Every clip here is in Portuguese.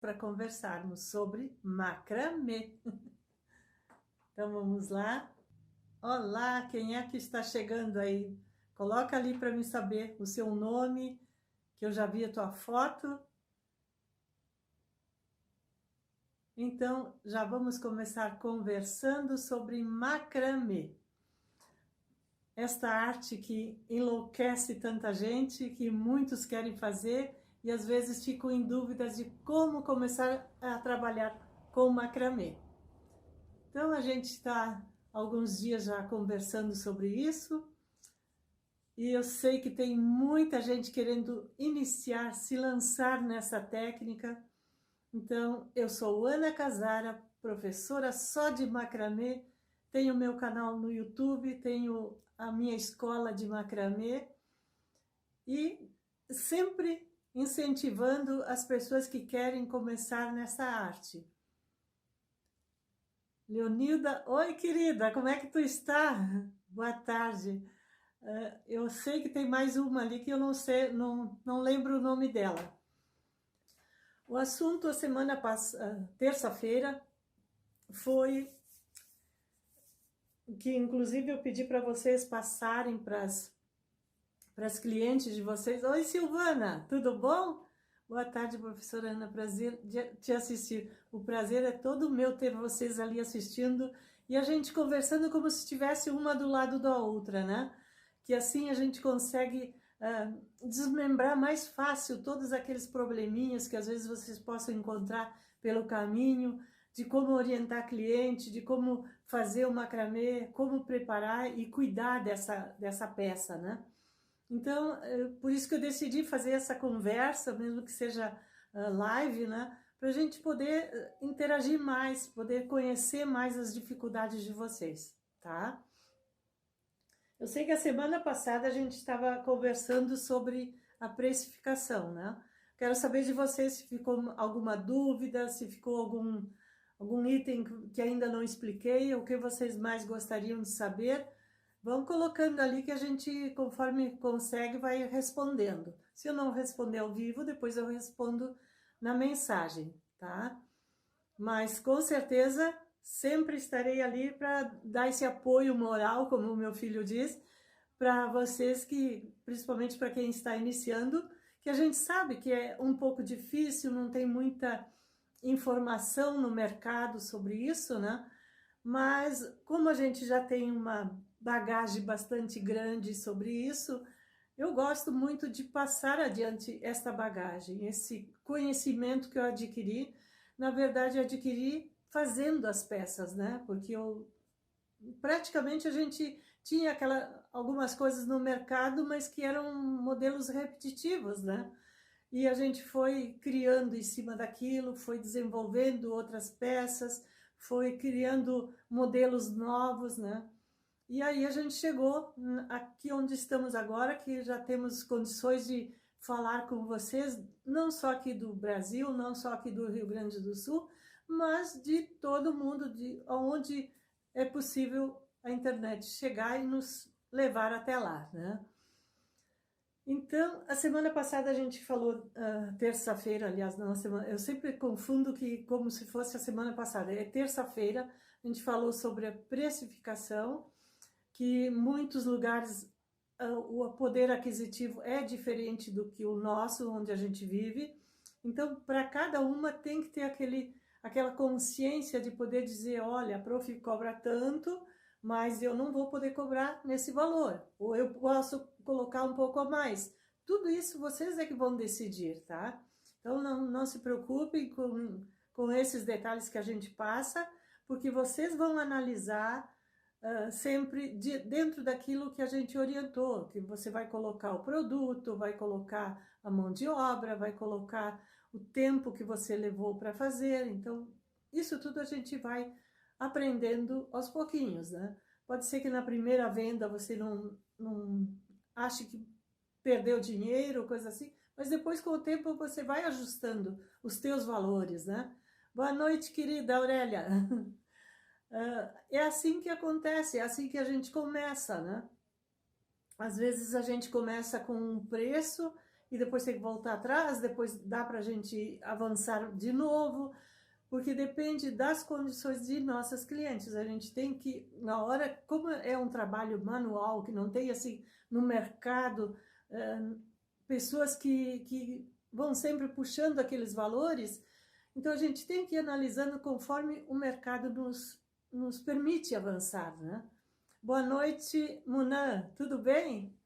para conversarmos sobre macramê. Então vamos lá. Olá, quem é que está chegando aí? Coloca ali para mim saber o seu nome, que eu já vi a tua foto. Então já vamos começar conversando sobre macramê. Esta arte que enlouquece tanta gente, que muitos querem fazer e às vezes ficam em dúvidas de como começar a trabalhar com macramê. Então a gente está alguns dias já conversando sobre isso e eu sei que tem muita gente querendo iniciar, se lançar nessa técnica. Então eu sou Ana Casara, professora só de macramê, tenho meu canal no YouTube, tenho a minha escola de macramê e sempre incentivando as pessoas que querem começar nessa arte. Leonilda, oi querida, como é que tu está? Boa tarde. Eu sei que tem mais uma ali que eu não sei, não lembro o nome dela. O assunto a semana passada, terça-feira, foi que inclusive eu pedi para vocês passarem para as clientes de vocês. Oi Silvana, tudo bom? Boa tarde, professora Ana, prazer de te assistir. O prazer é todo meu ter vocês ali assistindo e a gente conversando como se estivesse uma do lado da outra, né? Que assim a gente consegue desmembrar mais fácil todos aqueles probleminhas que às vezes vocês possam encontrar pelo caminho, de como orientar cliente, de como fazer o macramê, como preparar e cuidar dessa peça, né? Então, por isso que eu decidi fazer essa conversa, mesmo que seja live, né? Para a gente poder interagir mais, poder conhecer mais as dificuldades de vocês, tá? Eu sei que a semana passada a gente estava conversando sobre a precificação, né? Quero saber de vocês se ficou alguma dúvida, se ficou algum item que ainda não expliquei, ou o que vocês mais gostariam de saber. Vão colocando ali que a gente, conforme consegue, vai respondendo. Se eu não responder ao vivo, depois eu respondo na mensagem, tá? Mas com certeza sempre estarei ali para dar esse apoio moral, como o meu filho diz, para vocês que, principalmente para quem está iniciando, que a gente sabe que é um pouco difícil, não tem muita informação no mercado sobre isso, né? Mas como a gente já tem uma bagagem bastante grande sobre isso, eu gosto muito de passar adiante esta bagagem, esse conhecimento que eu adquiri, na verdade eu adquiri fazendo as peças, né? Porque praticamente a gente tinha algumas coisas no mercado, mas que eram modelos repetitivos, né? E a gente foi criando em cima daquilo, foi desenvolvendo outras peças, foi criando modelos novos, né? E aí a gente chegou aqui onde estamos agora, que já temos condições de falar com vocês, não só aqui do Brasil, não só aqui do Rio Grande do Sul, mas de todo mundo, de onde é possível a internet chegar e nos levar até lá, né? Então, a semana passada a gente falou, terça-feira, aliás, não, eu sempre confundo que como se fosse a semana passada, é terça-feira, a gente falou sobre a precificação, que em muitos lugares o poder aquisitivo é diferente do que o nosso, onde a gente vive. Então, para cada uma tem que ter aquela consciência de poder dizer, olha, a prof cobra tanto, mas eu não vou poder cobrar nesse valor, ou eu posso colocar um pouco a mais. Tudo isso vocês é que vão decidir, tá? Então, não se preocupem com esses detalhes que a gente passa, porque vocês vão analisar sempre dentro daquilo que a gente orientou, que você vai colocar o produto, vai colocar a mão de obra, vai colocar o tempo que você levou para fazer. Então, isso tudo a gente vai aprendendo aos pouquinhos, né? Pode ser que na primeira venda você não ache que perdeu dinheiro, coisa assim, mas depois com o tempo você vai ajustando os teus valores, né? Boa noite, querida Aurélia. É assim que acontece, é assim que a gente começa, né? Às vezes a gente começa com um preço e depois tem que voltar atrás, depois dá para a gente avançar de novo, porque depende das condições de nossas clientes. A gente tem que, na hora, como é um trabalho manual, que não tem assim no mercado, pessoas que vão sempre puxando aqueles valores, então a gente tem que ir analisando conforme o mercado nos permite avançar, né? Boa noite, Munan, tudo bem?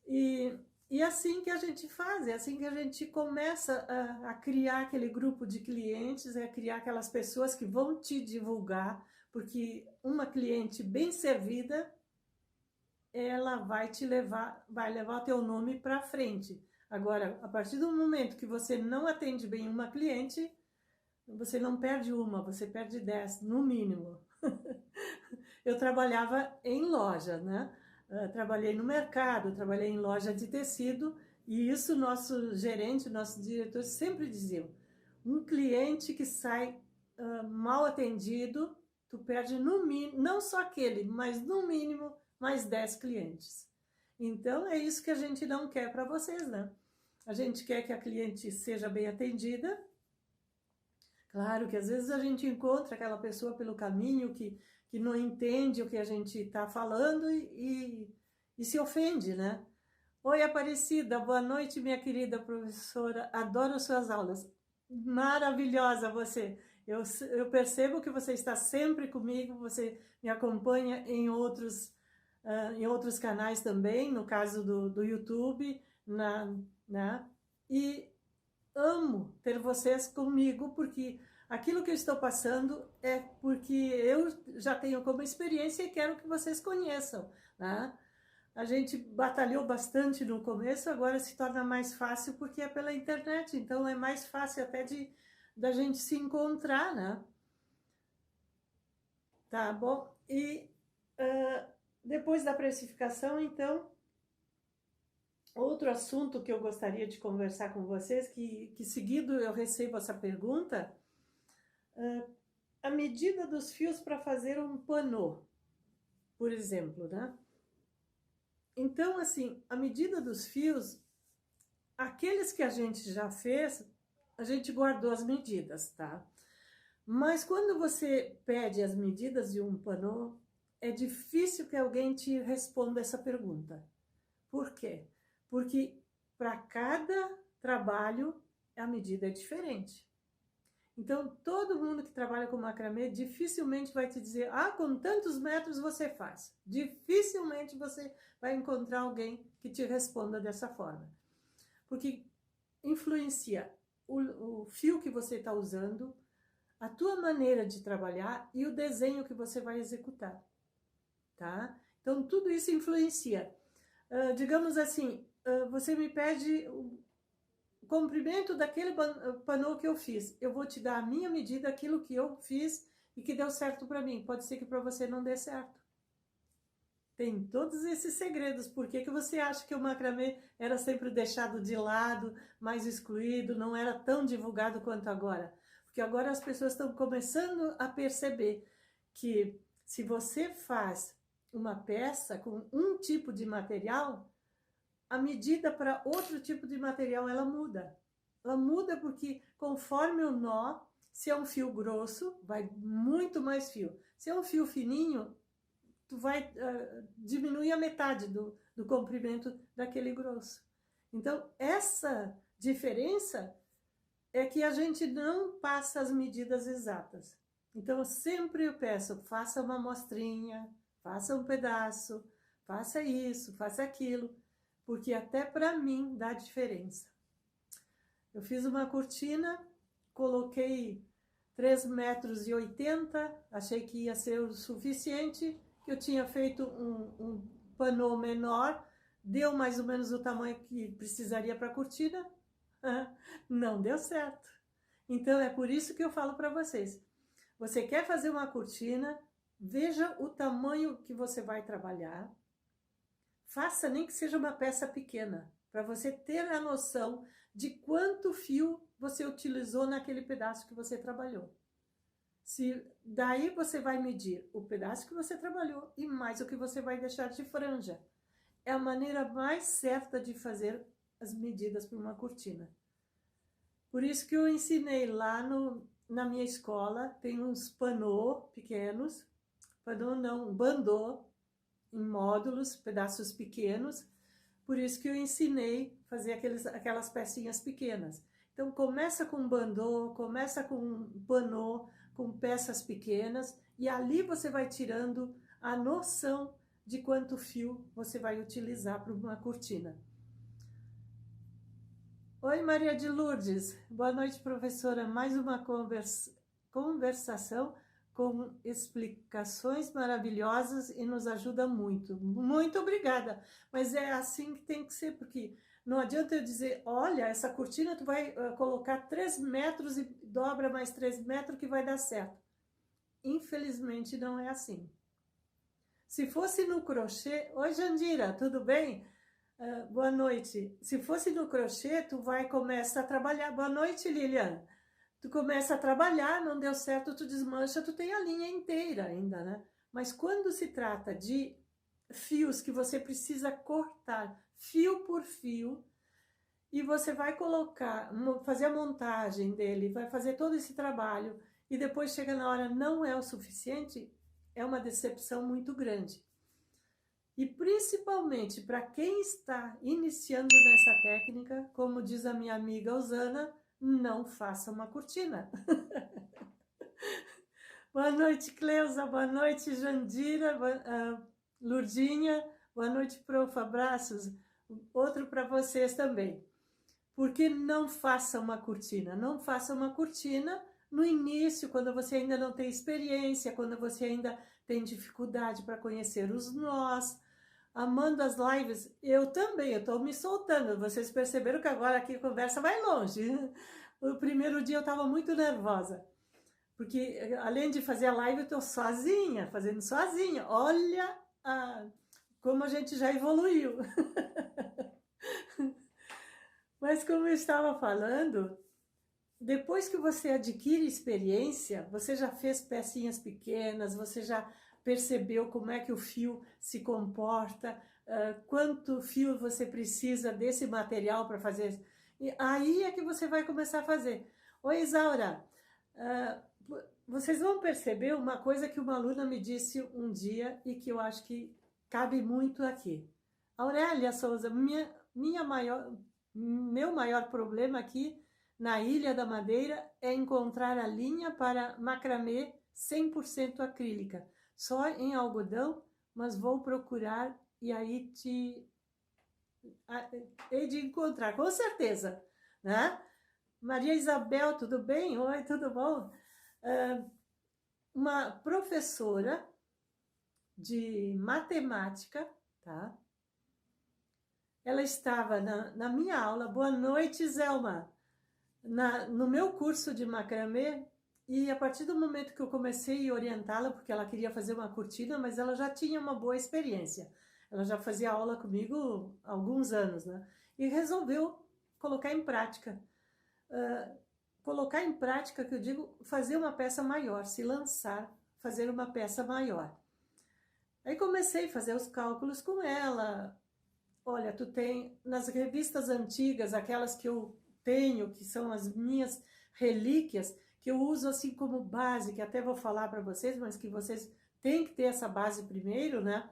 E assim que a gente faz, é assim que a gente começa a criar aquele grupo de clientes, a criar aquelas pessoas que vão te divulgar, porque uma cliente bem servida, ela vai levar o teu nome para frente. Agora, a partir do momento que você não atende bem uma cliente, você não perde uma, você perde 10, no mínimo. Eu trabalhava em loja, né? Trabalhei no mercado, trabalhei em loja de tecido, e isso nosso gerente, nosso diretor sempre diziam: um cliente que sai mal atendido, tu perde no mínimo, não só aquele, mas no mínimo mais 10 clientes. Então é isso que a gente não quer para vocês, né? A gente quer que a cliente seja bem atendida. Claro que às vezes a gente encontra aquela pessoa pelo caminho que não entende o que a gente está falando e se ofende, né? Oi, Aparecida, boa noite, minha querida professora, adoro suas aulas. Maravilhosa você. Eu percebo que você está sempre comigo, você me acompanha em outros canais também, no caso do YouTube, né? E amo ter vocês comigo, porque aquilo que eu estou passando é porque eu já tenho como experiência e quero que vocês conheçam, né? A gente batalhou bastante no começo, agora se torna mais fácil porque é pela internet, então é mais fácil até da gente se encontrar, né? Tá bom? E depois da precificação, então, outro assunto que eu gostaria de conversar com vocês, que seguido eu recebo essa pergunta, a medida dos fios para fazer um panô, por exemplo, né? Então, assim, a medida dos fios, aqueles que a gente já fez, a gente guardou as medidas, tá? Mas quando você pede as medidas de um panô, é difícil que alguém te responda essa pergunta. Por quê? Porque para cada trabalho a medida é diferente. Então, todo mundo que trabalha com macramê dificilmente vai te dizer: ah, com tantos metros você faz. Dificilmente você vai encontrar alguém que te responda dessa forma. Porque influencia o fio que você está usando, a tua maneira de trabalhar e o desenho que você vai executar, tá? Então, tudo isso influencia. Digamos assim, você me pede o comprimento daquele panô que eu fiz. Eu vou te dar a minha medida, aquilo que eu fiz e que deu certo para mim. Pode ser que para você não dê certo. Tem todos esses segredos. Por que você acha que o macramê era sempre deixado de lado, mais excluído, não era tão divulgado quanto agora? Porque agora as pessoas estão começando a perceber que se você faz uma peça com um tipo de material, a medida para outro tipo de material ela muda. Ela muda porque conforme o nó, se é um fio grosso, vai muito mais fio. Se é um fio fininho, tu vai diminuir a metade do comprimento daquele grosso. Então, essa diferença é que a gente não passa as medidas exatas. Então, sempre eu peço, faça uma amostrinha, faça um pedaço, faça isso, faça aquilo, porque até para mim dá diferença. Eu fiz uma cortina, coloquei 3,80 m, achei que ia ser o suficiente. Eu tinha feito um panô menor, deu mais ou menos o tamanho que precisaria para a cortina, não deu certo. Então é por isso que eu falo para vocês, você quer fazer uma cortina, veja o tamanho que você vai trabalhar, faça nem que seja uma peça pequena, para você ter a noção de quanto fio você utilizou naquele pedaço que você trabalhou. Daí você vai medir o pedaço que você trabalhou e mais o que você vai deixar de franja. É a maneira mais certa de fazer as medidas para uma cortina. Por isso que eu ensinei lá na minha escola, tem uns panô pequenos, panô não, bandô, em módulos, pedaços pequenos, por isso que eu ensinei a fazer aquelas pecinhas pequenas. Então, começa com bandô, começa com panô, com peças pequenas, e ali você vai tirando a noção de quanto fio você vai utilizar para uma cortina. Oi, Maria de Lourdes. Boa noite, professora. Mais uma conversação com explicações maravilhosas e nos ajuda muito. Muito obrigada. Mas é assim que tem que ser, porque não adianta eu dizer, olha, essa cortina tu vai colocar 3 metros e dobra mais 3 metros que vai dar certo. Infelizmente não é assim. Se fosse no crochê... Oi, Jandira, tudo bem? Boa noite. Se fosse no crochê, tu vai começar a trabalhar. Boa noite, Lilian. Tu começa a trabalhar, não deu certo, tu desmancha, tu tem a linha inteira ainda, né? Mas quando se trata de fios que você precisa cortar fio por fio, e você vai colocar, fazer a montagem dele, vai fazer todo esse trabalho, e depois chega na hora, não é o suficiente, é uma decepção muito grande. E principalmente para quem está iniciando nessa técnica, como diz a minha amiga Osana, não faça uma cortina. Boa noite, Cleusa. Boa noite, Jandira. Lurdinha. Boa noite, prof. Abraços. Outro para vocês também. Porque não faça uma cortina. Não faça uma cortina no início, quando você ainda não tem experiência, quando você ainda tem dificuldade para conhecer os nós. Amando as lives, eu também, eu estou me soltando. Vocês perceberam que agora aqui a conversa vai longe. O primeiro dia eu estava muito nervosa, porque além de fazer a live, eu estou sozinha, fazendo sozinha. Olha como a gente já evoluiu. Mas como eu estava falando, depois que você adquire experiência, você já fez pecinhas pequenas, você já percebeu como é que o fio se comporta, quanto fio você precisa desse material para fazer. E aí é que você vai começar a fazer. Oi, Isaura, vocês vão perceber uma coisa que uma aluna me disse um dia e que eu acho que cabe muito aqui. Aurélia Souza, meu maior problema aqui na Ilha da Madeira é encontrar a linha para macramê 100% acrílica. Só em algodão, mas vou procurar e aí hei de encontrar, com certeza, né? Maria Isabel, tudo bem? Oi, tudo bom? Uma professora de matemática, tá? Ela estava na minha aula, boa noite, Zelma, no meu curso de macramê. E a partir do momento que eu comecei a orientá-la, porque ela queria fazer uma cortina, mas ela já tinha uma boa experiência. Ela já fazia aula comigo há alguns anos, né? E resolveu colocar em prática. Colocar em prática, que eu digo, fazer uma peça maior, se lançar, fazer uma peça maior. Aí comecei a fazer os cálculos com ela. Olha, tu tem, nas revistas antigas, aquelas que eu tenho, que são as minhas relíquias, que eu uso assim como base, que até vou falar para vocês, mas que vocês têm que ter essa base primeiro, né?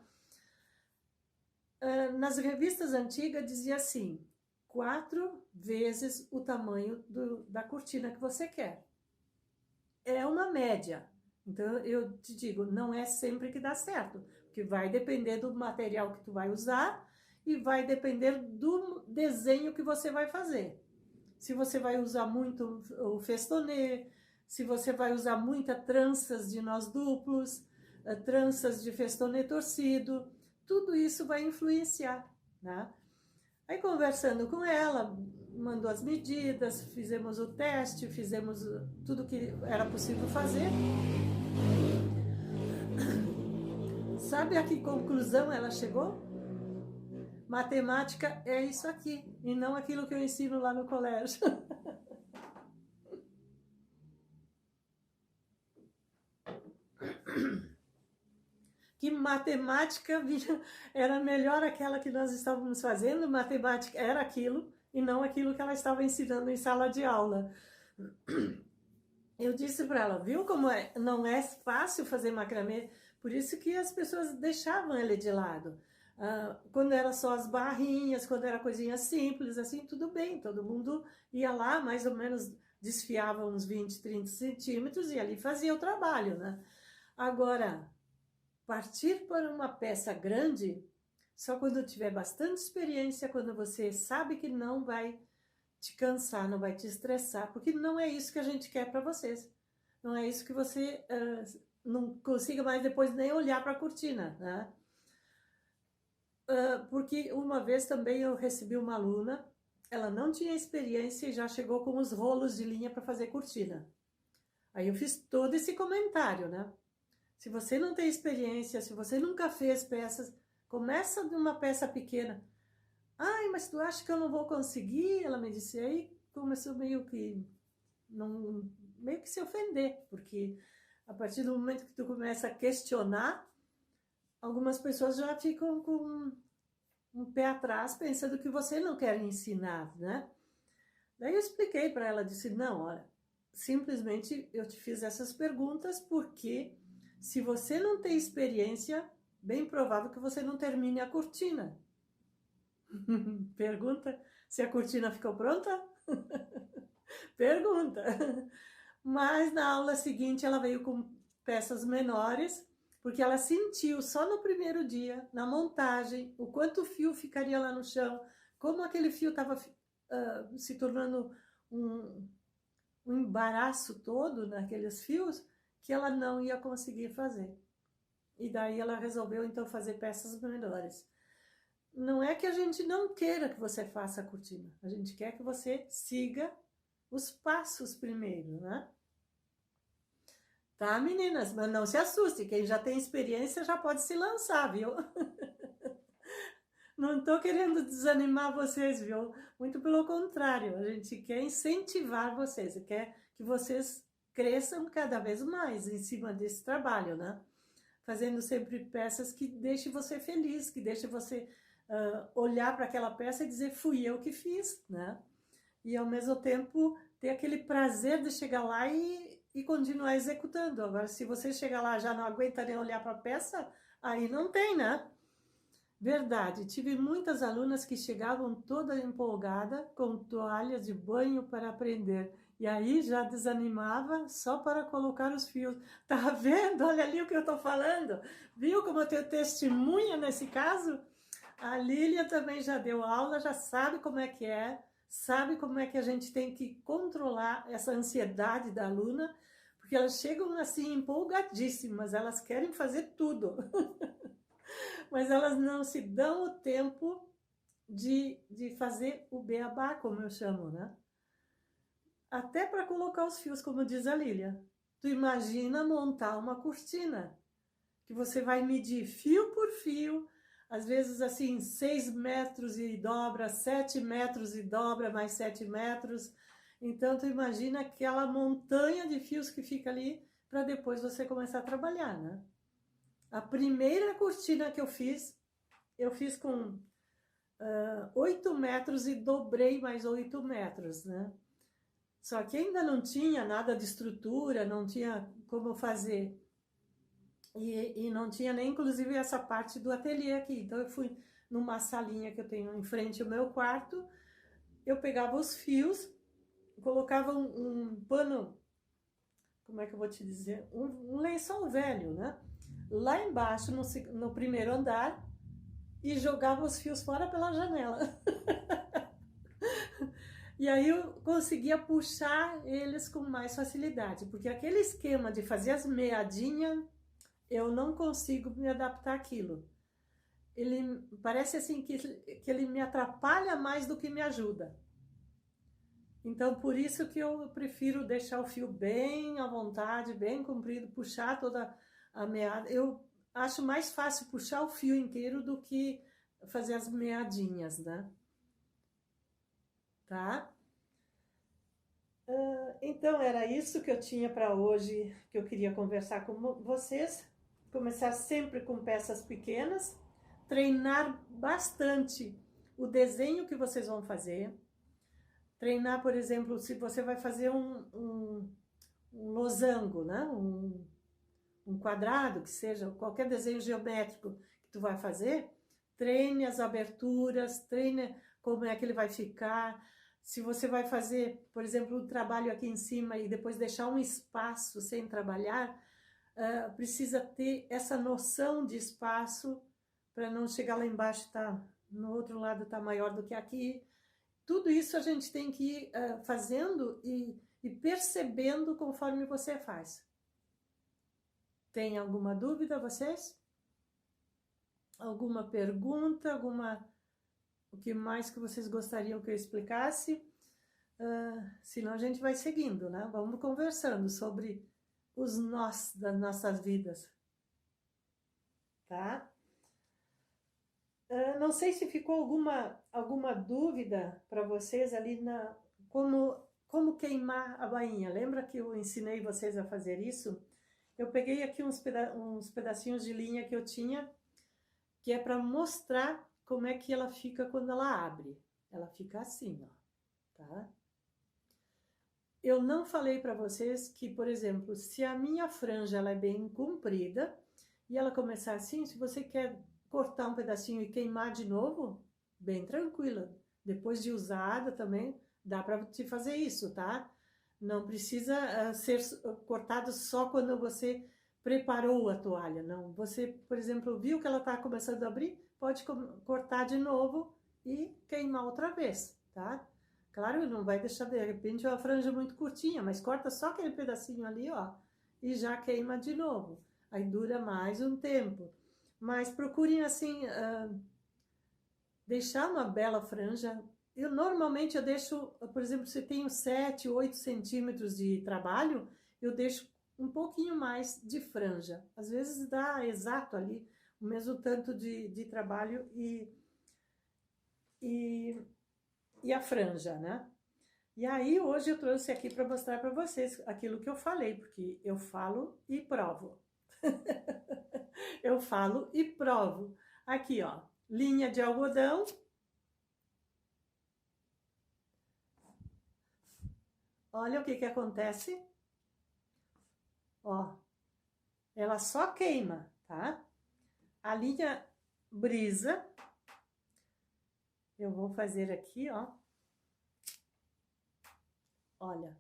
Nas revistas antigas dizia assim, 4 vezes o tamanho da cortina que você quer. É uma média. Então, eu te digo, não é sempre que dá certo, porque vai depender do material que tu vai usar e vai depender do desenho que você vai fazer. Se você vai usar muito o festonê, se você vai usar muitas tranças de nós duplos, tranças de festonê torcido, tudo isso vai influenciar, né? Aí conversando com ela, mandou as medidas, fizemos o teste, fizemos tudo que era possível fazer. Sabe a que conclusão ela chegou? Matemática é isso aqui, e não aquilo que eu ensino lá no colégio. Que matemática era melhor aquela que nós estávamos fazendo, matemática era aquilo, e não aquilo que ela estava ensinando em sala de aula. Eu disse para ela, viu como não é fácil fazer macramê? Por isso que as pessoas deixavam ele de lado. Quando era só as barrinhas, quando era coisinha simples, assim, tudo bem, todo mundo ia lá, mais ou menos desfiava uns 20, 30 centímetros e ali fazia o trabalho, né? Agora, partir para uma peça grande, só quando tiver bastante experiência, quando você sabe que não vai te cansar, não vai te estressar, porque não é isso que a gente quer para vocês. Não é isso que você não consiga mais depois nem olhar para a cortina, né? Porque uma vez também eu recebi uma aluna, ela não tinha experiência e já chegou com os rolos de linha para fazer cortina. Aí eu fiz todo esse comentário, né? Se você não tem experiência, se você nunca fez peças, começa de uma peça pequena. Ai, mas tu acha que eu não vou conseguir? Ela me disse. Aí começou meio que se ofender, porque a partir do momento que tu começa a questionar, algumas pessoas já ficam com um pé atrás, pensando que você não quer ensinar, né? Daí eu expliquei para ela, disse, não, olha, simplesmente eu te fiz essas perguntas porque se você não tem experiência, bem provável que você não termine a cortina. Pergunta se a cortina ficou pronta? Pergunta. Mas na aula seguinte ela veio com peças menores, porque ela sentiu só no primeiro dia, na montagem, o quanto o fio ficaria lá no chão, como aquele fio estava se tornando um embaraço todo naqueles fios, que ela não ia conseguir fazer. E daí ela resolveu então fazer peças menores. Não é que a gente não queira que você faça a cortina, a gente quer que você siga os passos primeiro, né? Tá, meninas? Mas não se assuste, quem já tem experiência já pode se lançar, viu? Não estou querendo desanimar vocês, viu? Muito pelo contrário, a gente quer incentivar vocês, quer que vocês cresçam cada vez mais em cima desse trabalho, né? Fazendo sempre peças que deixem você feliz, que deixem você olhar para aquela peça e dizer, fui eu que fiz, né? E ao mesmo tempo ter aquele prazer de chegar lá e continuar executando. Agora, se você chegar lá já não aguenta nem olhar para a peça, aí não tem, né? Verdade, tive muitas alunas que chegavam toda empolgada com toalhas de banho para aprender. E aí já desanimava só para colocar os fios. Tá vendo? Olha ali o que eu tô falando. Viu como eu tenho testemunha nesse caso? A Lília também já deu aula, já sabe como é, sabe como é que a gente tem que controlar essa ansiedade da aluna, porque elas chegam assim empolgadíssimas, elas querem fazer tudo. Mas elas não se dão o tempo de fazer o beabá, como eu chamo, né? Até para colocar os fios, como diz a Lília. Tu imagina montar uma cortina, que você vai medir fio por fio, às vezes assim, 6 metros e dobra, 7 metros e dobra, mais 7 metros. Então, tu imagina aquela montanha de fios que fica ali, para depois você começar a trabalhar, né? A primeira cortina que eu fiz com 8 metros e dobrei mais 8 metros, né? Só que ainda não tinha nada de estrutura, não tinha como fazer. E não tinha nem, inclusive, essa parte do ateliê aqui. Então, eu fui numa salinha que eu tenho em frente ao meu quarto, eu pegava os fios, colocava um pano, como é que eu vou te dizer? Um lençol velho, né? Lá embaixo, no primeiro andar, e jogava os fios fora pela janela. E aí eu conseguia puxar eles com mais facilidade, porque aquele esquema de fazer as meadinhas, eu não consigo me adaptar àquilo. Ele parece assim que ele me atrapalha mais do que me ajuda. Então, por isso que eu prefiro deixar o fio bem à vontade, bem comprido, puxar toda a meada. Eu acho mais fácil puxar o fio inteiro do que fazer as meadinhas, né? Tá? Então, era isso que eu tinha para hoje, que eu queria conversar com vocês. Começar sempre com peças pequenas, treinar bastante o desenho que vocês vão fazer. Treinar, por exemplo, se você vai fazer um losango, né? Um quadrado, que seja, qualquer desenho geométrico que tu vai fazer, treine as aberturas, treine como é que ele vai ficar. Se você vai fazer, por exemplo, um trabalho aqui em cima e depois deixar um espaço sem trabalhar, precisa ter essa noção de espaço para não chegar lá embaixo, tá, no outro lado tá maior do que aqui. Tudo isso a gente tem que ir fazendo e percebendo conforme você faz. Tem alguma dúvida, vocês? Alguma pergunta? O que mais que vocês gostariam que eu explicasse? Senão a gente vai seguindo, né? Vamos conversando sobre os nós das nossas vidas. Tá? Não sei se ficou alguma dúvida para vocês ali como queimar a bainha. Lembra que eu ensinei vocês a fazer isso? Eu peguei aqui uns pedacinhos de linha que eu tinha, que é para mostrar como é que ela fica quando ela abre. Ela fica assim, ó, tá? Eu não falei para vocês que, por exemplo, se a minha franja ela é bem comprida e ela começar assim, se você quer cortar um pedacinho e queimar de novo, bem tranquila. Depois de usada também, dá para te fazer isso, tá? Não precisa ser cortado só quando você preparou a toalha, não. Você, por exemplo, viu que ela está começando a abrir, pode cortar de novo e queimar outra vez, tá? Claro, não vai deixar, de repente, uma franja muito curtinha, mas corta só aquele pedacinho ali, ó, e já queima de novo. Aí dura mais um tempo. Mas procurem, assim, deixar uma bela franja. Normalmente eu deixo, por exemplo, se tenho 7, 8 centímetros de trabalho, eu deixo um pouquinho mais de franja. Às vezes dá exato ali o mesmo tanto de trabalho e a franja, né? E aí hoje eu trouxe aqui para mostrar para vocês aquilo que eu falei, porque eu falo e provo. Eu falo e provo. Aqui, ó, linha de algodão. Olha o que acontece. Ó, ela só queima, tá? A linha brisa, eu vou fazer aqui, ó. Olha.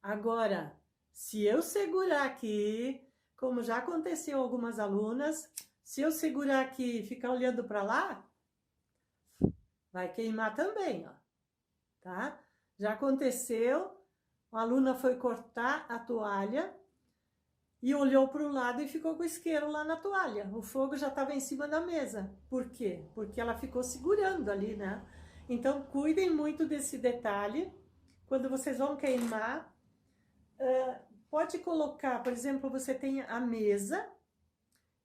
Agora, se eu segurar aqui, como já aconteceu algumas alunas, se eu segurar aqui e ficar olhando para lá, vai queimar também, ó. Tá? Já aconteceu, a aluna foi cortar a toalha e olhou para o lado e ficou com o isqueiro lá na toalha. O fogo já estava em cima da mesa. Por quê? Porque ela ficou segurando ali, né? Então, cuidem muito desse detalhe. Quando vocês vão queimar, pode colocar, por exemplo, você tem a mesa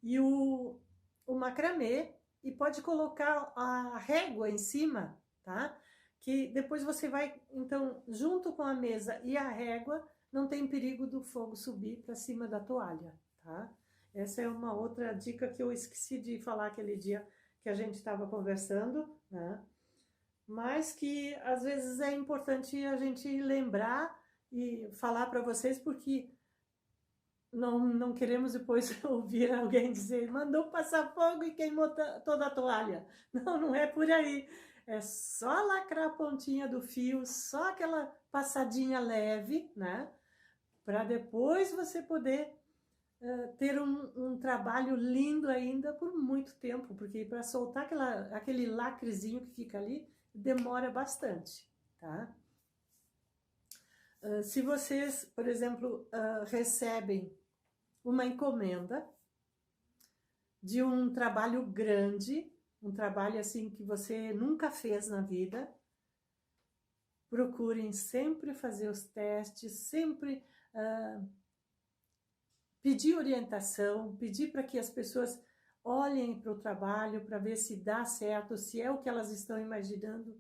e o macramê e pode colocar a régua em cima, tá? Que depois você vai, então, junto com a mesa e a régua, não tem perigo do fogo subir para cima da toalha, tá? Essa é uma outra dica que eu esqueci de falar aquele dia que a gente estava conversando, né? Mas que às vezes é importante a gente lembrar e falar para vocês, porque não queremos depois ouvir alguém dizer, mandou passar fogo e queimou toda a toalha. Não é por aí. É só lacrar a pontinha do fio, só aquela passadinha leve, né? Para depois você poder ter um trabalho lindo ainda por muito tempo, porque para soltar aquele lacrezinho que fica ali, demora bastante, tá? Se vocês, por exemplo, recebem uma encomenda de um trabalho grande, um trabalho assim que você nunca fez na vida, procurem sempre fazer os testes, sempre pedir orientação, pedir para que as pessoas olhem para o trabalho para ver se dá certo, se é o que elas estão imaginando.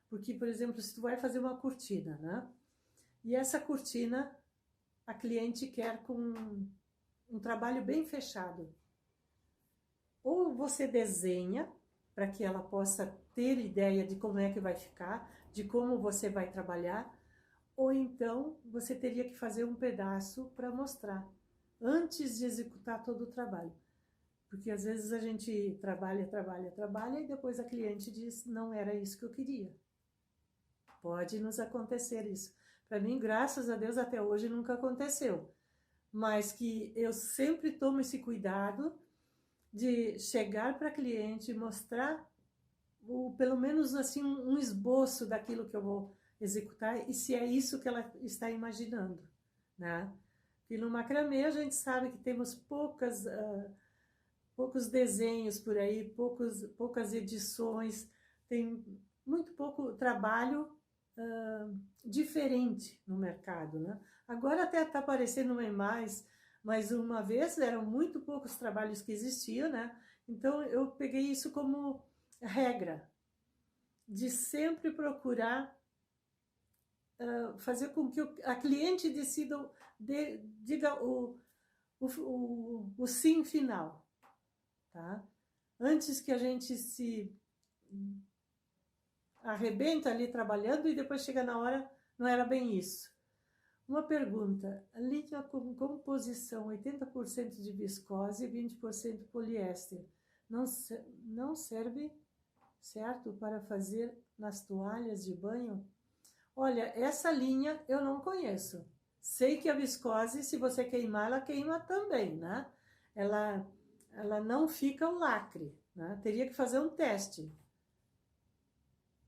Porque, por exemplo, se tu vai fazer uma cortina, né? E essa cortina a cliente quer com um trabalho bem fechado. Ou você desenha para que ela possa ter ideia de como é que vai ficar. de como você vai trabalhar, ou então você teria que fazer um pedaço para mostrar, antes de executar todo o trabalho. Porque às vezes a gente trabalha e depois a cliente diz, não era isso que eu queria. Pode nos acontecer isso. Para mim, graças a Deus, até hoje nunca aconteceu. Mas que eu sempre tomo esse cuidado de chegar para a cliente e mostrar, pelo menos assim, um esboço daquilo que eu vou executar e se é isso que ela está imaginando, né? E no macramê a gente sabe que temos poucos desenhos por aí, poucas edições, tem muito pouco trabalho diferente no mercado, né? Agora até está aparecendo mais, mas uma vez eram muito poucos trabalhos que existiam, né? Então eu peguei isso como regra, de sempre procurar fazer com que a cliente decida, diga o sim final, tá? Antes que a gente se arrebenta ali trabalhando e depois chega na hora, não era bem isso. Uma pergunta, a linha com composição 80% de viscose e 20% poliéster, não serve, certo, para fazer nas toalhas de banho? Olha, essa linha eu não conheço. Sei que a viscose, se você queimar, ela queima também, né? Ela não fica o lacre, né? Teria que fazer um teste.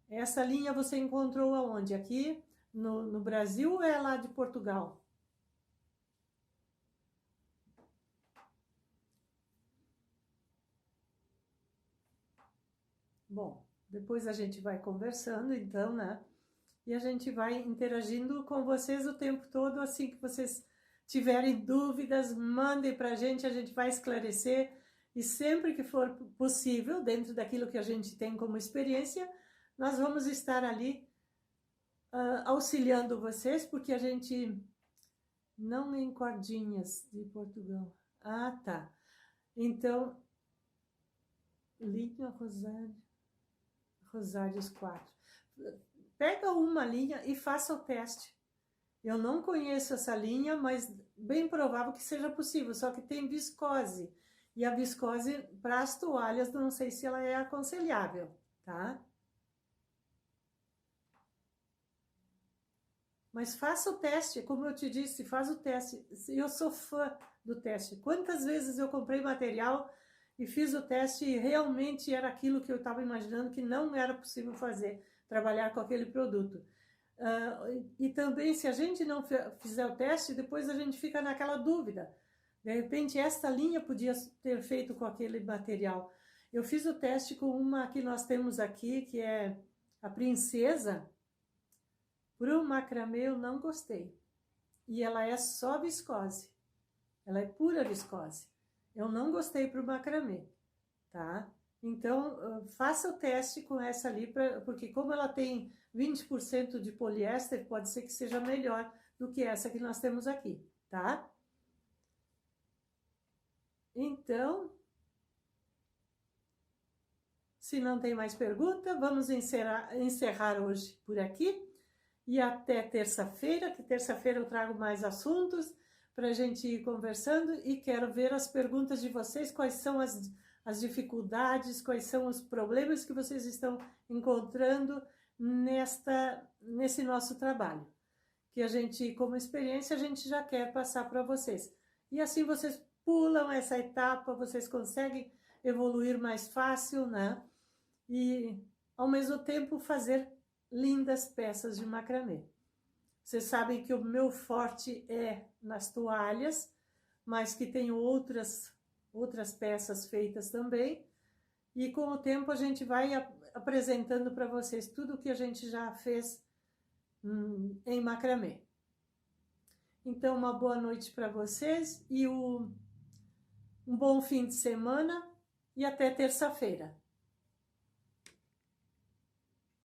Essa linha você encontrou aonde? Aqui no Brasil ou é lá de Portugal? Bom, depois a gente vai conversando, então, né? E a gente vai interagindo com vocês o tempo todo, assim que vocês tiverem dúvidas, mandem para a gente vai esclarecer. E sempre que for possível, dentro daquilo que a gente tem como experiência, nós vamos estar ali auxiliando vocês, porque a gente não em cordinhas de Portugal. Ah, tá. Então, linha Rosários 4. Pega uma linha e faça o teste. Eu não conheço essa linha, mas bem provável que seja possível, só que tem viscose. E a viscose, para as toalhas, não sei se ela é aconselhável, tá? Mas faça o teste, como eu te disse, faz o teste. Eu sou fã do teste. Quantas vezes eu comprei material e fiz o teste e realmente era aquilo que eu estava imaginando que não era possível fazer, trabalhar com aquele produto. E também, se a gente não fizer o teste, depois a gente fica naquela dúvida. De repente, esta linha podia ter feito com aquele material. Eu fiz o teste com uma que nós temos aqui, que é a Princesa. Para o macramê eu não gostei. E ela é só viscose. Ela é pura viscose. Eu não gostei para o macramê, tá? Então, faça o teste com essa ali, porque como ela tem 20% de poliéster, pode ser que seja melhor do que essa que nós temos aqui, tá? Então, se não tem mais pergunta, vamos encerrar hoje por aqui. E até terça-feira, que terça-feira eu trago mais assuntos para a gente ir conversando e quero ver as perguntas de vocês, quais são as dificuldades, quais são os problemas que vocês estão encontrando nesse nosso trabalho. Que a gente, como experiência, a gente já quer passar para vocês. E assim vocês pulam essa etapa, vocês conseguem evoluir mais fácil, né? E, ao mesmo tempo, fazer lindas peças de macramê. Vocês sabem que o meu forte é nas toalhas, mas que tenho outras peças feitas também. E com o tempo a gente vai apresentando para vocês tudo o que a gente já fez em macramê. Então, uma boa noite para vocês e um bom fim de semana e até terça-feira.